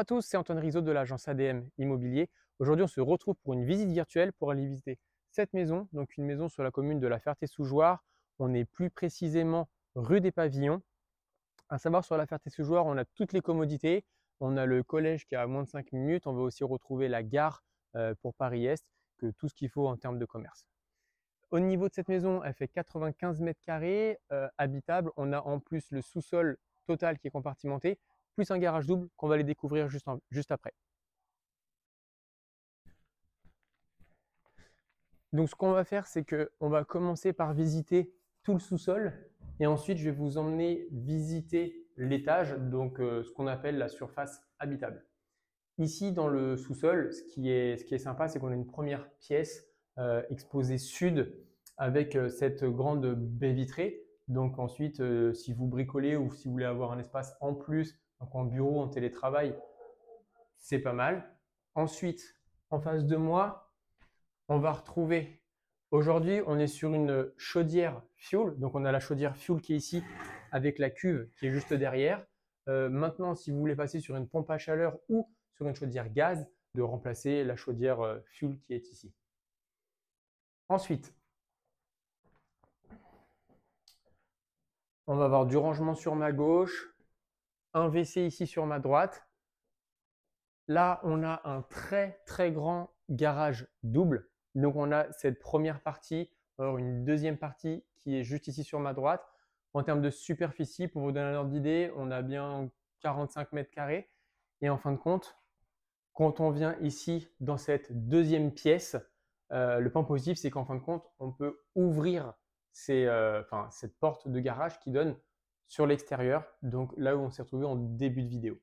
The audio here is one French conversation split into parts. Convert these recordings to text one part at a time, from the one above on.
à tous, c'est Antoine Rizzo de l'agence ADM Immobilier. Aujourd'hui, on se retrouve pour une visite virtuelle pour aller visiter cette maison, donc une maison sur la commune de La Ferté-sous-Jouarre. On est plus précisément rue des Pavillons. À savoir, sur La Ferté-sous-Jouarre, on a toutes les commodités. On a le collège qui est à moins de 5 minutes. On va aussi retrouver la gare pour Paris-Est, que tout ce qu'il faut en termes de commerce. Au niveau de cette maison, elle fait 95 mètres carrés habitable. On a en plus le sous-sol total qui est compartimenté, plus un garage double qu'on va aller découvrir juste après. Donc ce qu'on va faire, c'est qu'on va commencer par visiter tout le sous-sol et ensuite je vais vous emmener visiter l'étage, donc ce qu'on appelle la surface habitable. Ici dans le sous-sol, ce qui est sympa, c'est qu'on a une première pièce exposée sud avec cette grande baie vitrée. Donc ensuite, si vous bricolez ou si vous voulez avoir un espace en plus, donc en bureau, en télétravail, c'est pas mal. Ensuite, en face de moi, on va retrouver, aujourd'hui, on est sur une chaudière fuel. Donc on a la chaudière fuel qui est ici avec la cuve qui est juste derrière. Maintenant, si vous voulez passer sur une pompe à chaleur ou sur une chaudière gaz, de remplacer la chaudière fuel qui est ici. Ensuite, on va avoir du rangement sur ma gauche, un WC ici sur ma droite. Là, on a un très grand garage double. Donc, on a cette première partie, alors une deuxième partie qui est juste ici sur ma droite. En termes de superficie, pour vous donner un ordre d'idée, on a bien 45 mètres carrés. Et en fin de compte, quand on vient ici dans cette deuxième pièce, le point positif, c'est qu'en fin de compte, on peut ouvrir cette porte de garage qui donne sur l'extérieur, donc là où on s'est retrouvé en début de vidéo.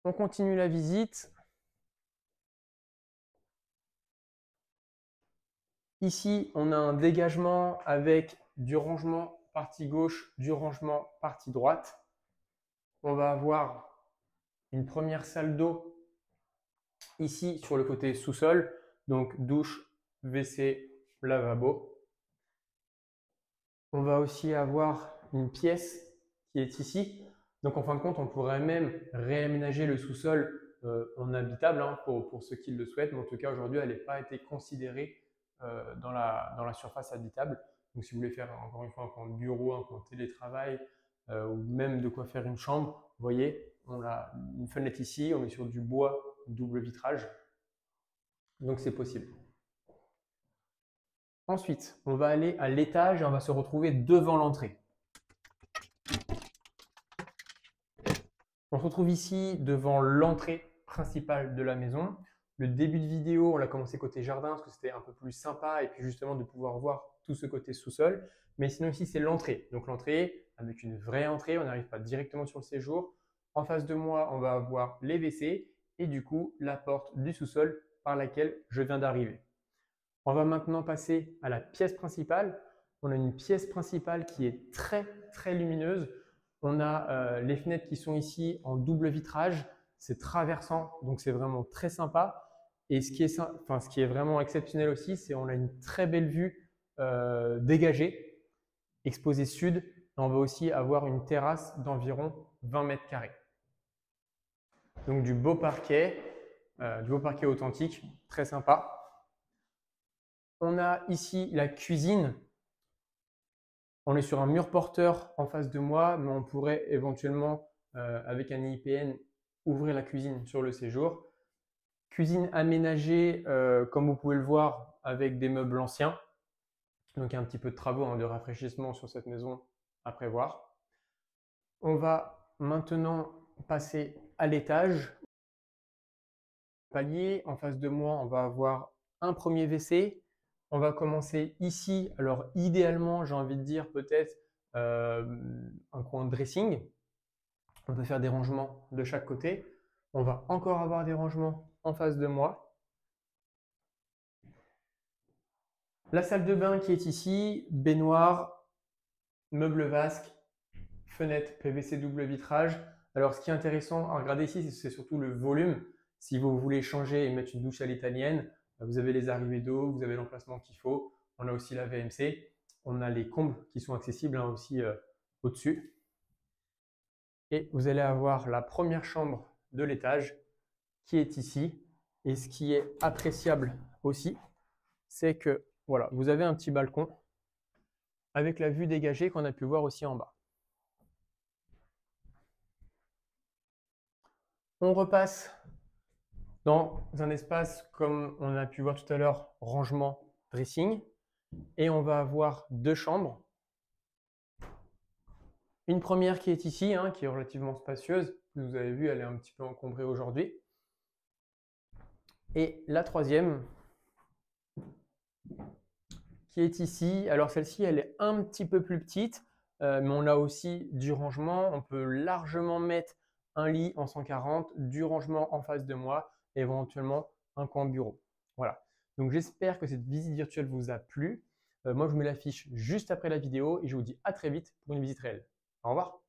On continue la visite. Ici, on a un dégagement avec du rangement partie gauche, du rangement partie droite. On va avoir une première salle d'eau ici sur le côté sous-sol, donc douche, WC, lavabo. On va aussi avoir une pièce qui est ici. Donc en fin de compte, on pourrait même réaménager le sous-sol en habitable pour ceux qui le souhaitent. Mais en tout cas, aujourd'hui, elle n'a pas été considérée dans la surface habitable. Donc si vous voulez faire encore une fois un coin de bureau, un coin de télétravail ou même de quoi faire une chambre, vous voyez, on a une fenêtre ici, on est sur du bois double vitrage. Donc c'est possible. Ensuite, on va aller à l'étage et on va se retrouver devant l'entrée. On se retrouve ici devant l'entrée principale de la maison. Le début de vidéo, on l'a commencé côté jardin parce que c'était un peu plus sympa et puis justement de pouvoir voir tout ce côté sous-sol. Mais sinon ici, c'est l'entrée. Donc l'entrée, avec une vraie entrée, on n'arrive pas directement sur le séjour. En face de moi, on va avoir les WC et du coup, la porte du sous-sol par laquelle je viens d'arriver. On va maintenant passer à la pièce principale. On a une pièce principale qui est très lumineuse. On a les fenêtres qui sont ici en double vitrage. C'est traversant, donc c'est vraiment très sympa. Et ce qui est vraiment exceptionnel aussi, c'est qu'on a une très belle vue dégagée, exposée sud. Et on va aussi avoir une terrasse d'environ 20 mètres carrés. Donc du beau parquet authentique, très sympa. On a ici la cuisine. On est sur un mur porteur en face de moi, mais on pourrait éventuellement, avec un IPN, ouvrir la cuisine sur le séjour. Cuisine aménagée, comme vous pouvez le voir, avec des meubles anciens. Donc, il y a un petit peu de travaux, de rafraîchissement sur cette maison à prévoir. On va maintenant passer à l'étage. Palier, en face de moi, on va avoir un premier WC. On va commencer ici. Alors, idéalement, j'ai envie de dire peut-être un coin de dressing. On peut faire des rangements de chaque côté. On va encore avoir des rangements en face de moi. La salle de bain qui est ici, baignoire, meuble vasque, fenêtre PVC double vitrage. Alors, ce qui est intéressant à regarder ici, c'est surtout le volume. Si vous voulez changer et mettre une douche à l'italienne, vous avez les arrivées d'eau, vous avez l'emplacement qu'il faut. On a aussi la VMC. On a les combles qui sont accessibles aussi au-dessus. Et vous allez avoir la première chambre de l'étage qui est ici. Et ce qui est appréciable aussi, c'est que voilà, vous avez un petit balcon avec la vue dégagée qu'on a pu voir aussi en bas. On repasse dans un espace comme on a pu voir tout à l'heure, rangement, dressing. Et on va avoir deux chambres. Une première qui est ici, hein, qui est relativement spacieuse. Vous avez vu, elle est un petit peu encombrée aujourd'hui. Et la troisième qui est ici. Alors celle-ci, elle est un petit peu plus petite, mais on a aussi du rangement. On peut largement mettre un lit en 140, du rangement en face de moi, et éventuellement un coin bureau. Voilà. Donc j'espère que cette visite virtuelle vous a plu. Moi, je vous mets l'affiche juste après la vidéo et je vous dis à très vite pour une visite réelle. Au revoir.